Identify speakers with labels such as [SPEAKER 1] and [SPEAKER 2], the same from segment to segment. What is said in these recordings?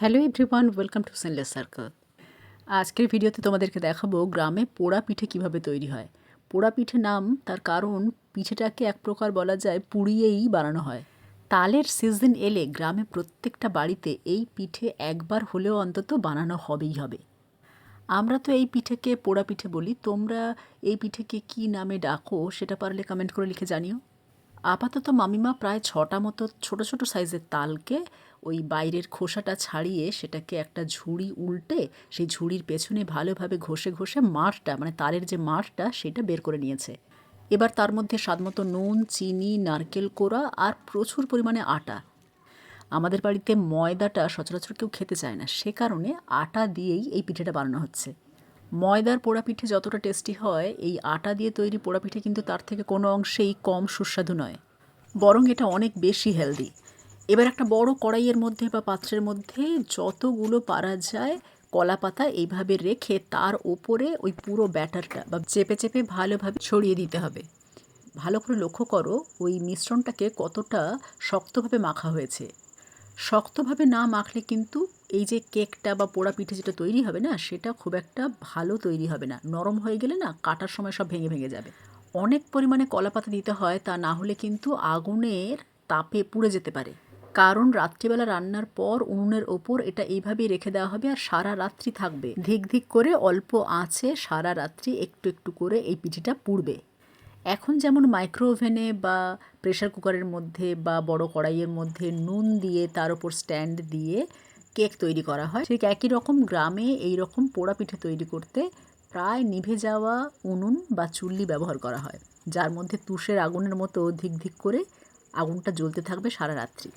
[SPEAKER 1] Hello everyone, welcome to senseless circle. আজকের ভিডিওতে তোমাদেরকে দেখাবো গ্রামে পোড়া পিঠে কীভাবে তৈরি হয়। পোড়া পিঠে নাম তার কারণ পিঠেটাকে এক প্রকার বলা যায় পুড়িয়েই বানানো হয়। তালের সিজন এলে গ্রামে প্রত্যেকটা বাড়িতে এই পিঠে একবার হলেও অন্তত বানানো হবেই হবে। আমরা তো এই পিঠেকে পোড়া পিঠে বলি, তোমরা এই পিঠেকে কী নামে ডাকো সেটা পারলে কমেন্ট করে লিখে জানিও। আপাতত মামিমা প্রায় 6টা মতো ছোট ছোট সাইজের তালকে ওই বাইরের খোসাটা ছাড়িয়ে সেটাকে একটা ঝুড়ি উল্টে সেই ঝুড়ির পেছনে ভালোভাবে ঘষে ঘষে মাড়টা মানে তালের যে মাড়টা সেটা বের করে নিয়েছে। এবার তার মধ্যে স্বাদমতো নুন, চিনি, নারকেল কোড়া আর প্রচুর পরিমাণে আটা। আমাদের বাড়িতে ময়দাটা সচরাচর কেউ খেতে চায় না, সে কারণে আটা দিয়েই এই পিঠেটা বানানো হচ্ছে। ময়দার পোড়া পিঠে যতটা টেস্টি হয়, এই আটা দিয়ে তৈরি পোড়া পিঠে কিন্তু তার থেকে কোনো অংশেই কম সুস্বাদু নয়, বরং এটা অনেক বেশি হেলদি। এবার একটা বড় কড়াইয়ের মধ্যে বা পাত্রের মধ্যে যতগুলো পারা যায় কলা পাতা এইভাবে রেখে তার ওপরে ওই পুরো ব্যাটারটা বা চেপে চেপে ভালোভাবে ছড়িয়ে দিতে হবে। ভালো করে লক্ষ্য করো ওই মিশ্রণটাকে কতটা শক্তভাবে মাখা হয়েছে। শক্তভাবে না মাখলে কিন্তু এই যে কেকটা বা পোড়া পিঠে যেটা তৈরি হবে না, সেটা খুব একটা ভালো তৈরি হবে না। নরম হয়ে গেলে না কাটার সময় সব ভেঙে ভেঙে যাবে। অনেক পরিমাণে কলাপাতা দিতে হয়, তা না হলে কিন্তু আগুনের তাপে পুড়ে যেতে পারে। কারণ রাত্রিবেলা রান্নার পর উনুনের ওপর এটা এইভাবেই রেখে দেওয়া হবে আর সারা রাত্রি থাকবে। ধিক ধিক করে অল্প আঁচে সারা রাত্রি একটু একটু করে এই পিঠেটা পুড়বে। এখন যেমন মাইক্রো ওভেনে বা প্রেশার কুকারের মধ্যে বা বড় কড়াইয়ের মধ্যে নুন দিয়ে তার ওপর স্ট্যান্ড দিয়ে কেক তৈরি করা হয়, ঠিক একই রকম গ্রামে এই রকম পোড়া পিঠে তৈরি করতে প্রায় নিভে যাওয়া উনুন বা চুল্লি ব্যবহার করা হয়, যার মধ্যে তুষের আগুনের মতো ধিক ধিক করে আগুনটা জ্বলতে থাকবে সারা রাত্রি।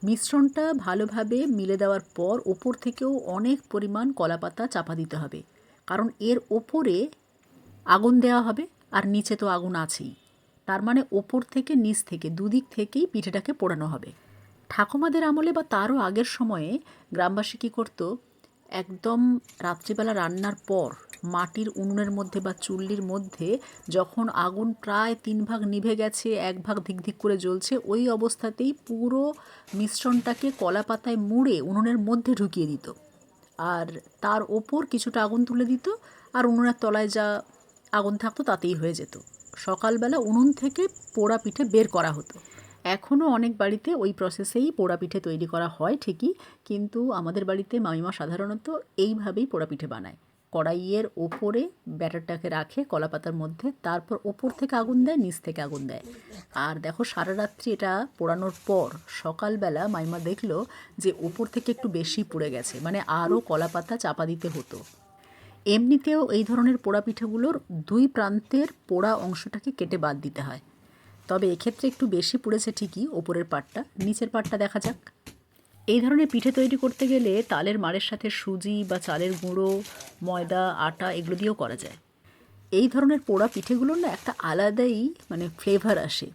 [SPEAKER 1] মিশ্রণটা ভালোভাবে মিলে দেওয়ার পর ওপর থেকেও অনেক পরিমাণ কলাপাতা চাপা দিতে হবে, কারণ এর ওপরে আগুন দেওয়া হবে আর নিচে তো আগুন আছেই। তার মানে ওপর থেকে নিচ থেকে দুদিক থেকেই পিঠেটাকে পোড়ানো হবে। ঠাকুমাদের আমলে বা তারও আগের সময়ে গ্রামবাসী কী করতো, একদম রাত্রিবেলা রান্নার পর মাটির উনুনের মধ্যে বা চুল্লির মধ্যে যখন আগুন প্রায় 3 ভাগ নিভে গেছে, 1 ভাগ ধিক ধিক করে জ্বলছে, ওই অবস্থাতেই পুরো মিশ্রণটাকে কলা পাতায় মুড়ে উনুনের মধ্যে ঢুকিয়ে দিত আর তার ওপর কিছুটা আগুন তুলে দিত, আর উনুনের তলায় যা আগুন থাকতো তাতেই হয়ে যেত। সকালবেলা উনুন থেকে পোড়া পিঠে বের করা হতো। এখনও অনেক বাড়িতে ওই প্রসেসেই পোড়া পিঠে তৈরি করা হয় ঠিকই, কিন্তু আমাদের বাড়িতে মামিমা সাধারণত এইভাবেই পোড়া পিঠে বানায়। কড়াইয়ের ওপরে ব্যাটারটাকে রাখে কলাপাতার মধ্যে, তারপর ওপর থেকে আগুন দেয়, নিচ থেকে আগুন দেয়। আর দেখো সারা রাত্রি এটা পোড়ানোর পর সকালবেলা মাইমা দেখলো যে ওপর থেকে একটু বেশি পুড়ে গেছে, মানে আরও কলাপাতা চাপা দিতে হতো। এমনিতেও এই ধরনের পোড়া পিঠেগুলোর 2 প্রান্তের পোড়া অংশটাকে কেটে বাদ দিতে হয়, তবে এক্ষেত্রে একটু বেশি পুড়েছে ঠিকই ওপরের পাটটা, নিচের পাটটা দেখা যাক। এই ধরনের পিঠে তৈরি করতে গেলে তালের মাড়ের সাথে সুজি বা চালের গুঁড়ো, ময়দা, আটা এগুলো দিয়েও করা যায়। এই ধরনের পোড়া পিঠেগুলোর না একটা আলাদাই মানে ফ্লেভার আসে,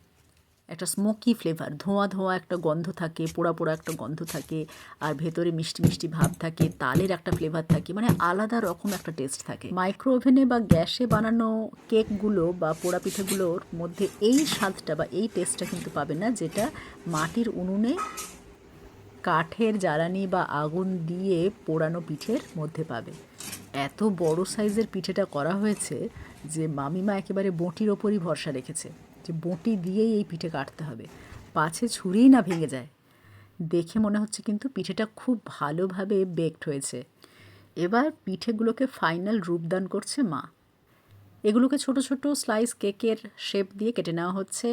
[SPEAKER 1] একটা স্মোকি ফ্লেভার, ধোঁয়া ধোঁয়া একটা গন্ধ থাকে, পোড়া পোড়া একটা গন্ধ থাকে, আর ভেতরে মিষ্টি মিষ্টি ভাব থাকে, তালের একটা ফ্লেভার থাকে, মানে আলাদা রকম একটা টেস্ট থাকে। মাইক্রো ওভেনে বা গ্যাসে বানানো কেকগুলো বা পোড়া পিঠেগুলোর মধ্যে এই স্বাদটা বা এই টেস্টটা কিন্তু পাবে না, যেটা মাটির উনুনে কাঠের জ্বালানি বা আগুন দিয়ে পোড়ানো পিঠের মধ্যে পাবে। এত বড় সাইজের পিঠেটা করা হয়েছে যে মামিমা একেবারে বঁটির ওপরই ভরসা রেখেছে, যে বঁটি দিয়েই এই পিঠে কাটতে হবে, পাছে ছুরিই না ভেঙে যায়। দেখে মনে হচ্ছে কিন্তু পিঠেটা খুব ভালোভাবে বেকড হয়েছে। এবার পিঠেগুলোকে ফাইনাল রূপদান করছে মা। এগুলোকে ছোট ছোট স্লাইস কেকের শেপ দিয়ে কেটে নেওয়া হচ্ছে,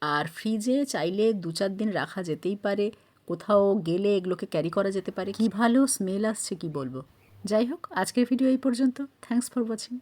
[SPEAKER 1] আর ফ্রিজে চাইলে 2-4 দিন রাখা যেতেই পারে, কোথাও গেলে এগুলোকে ক্যারি করা যেতে পারে। কী ভালো স্মেল আসছে কি বলবো। যাই হোক, আজকের ভিডিও এই পর্যন্ত। Thanks for watching.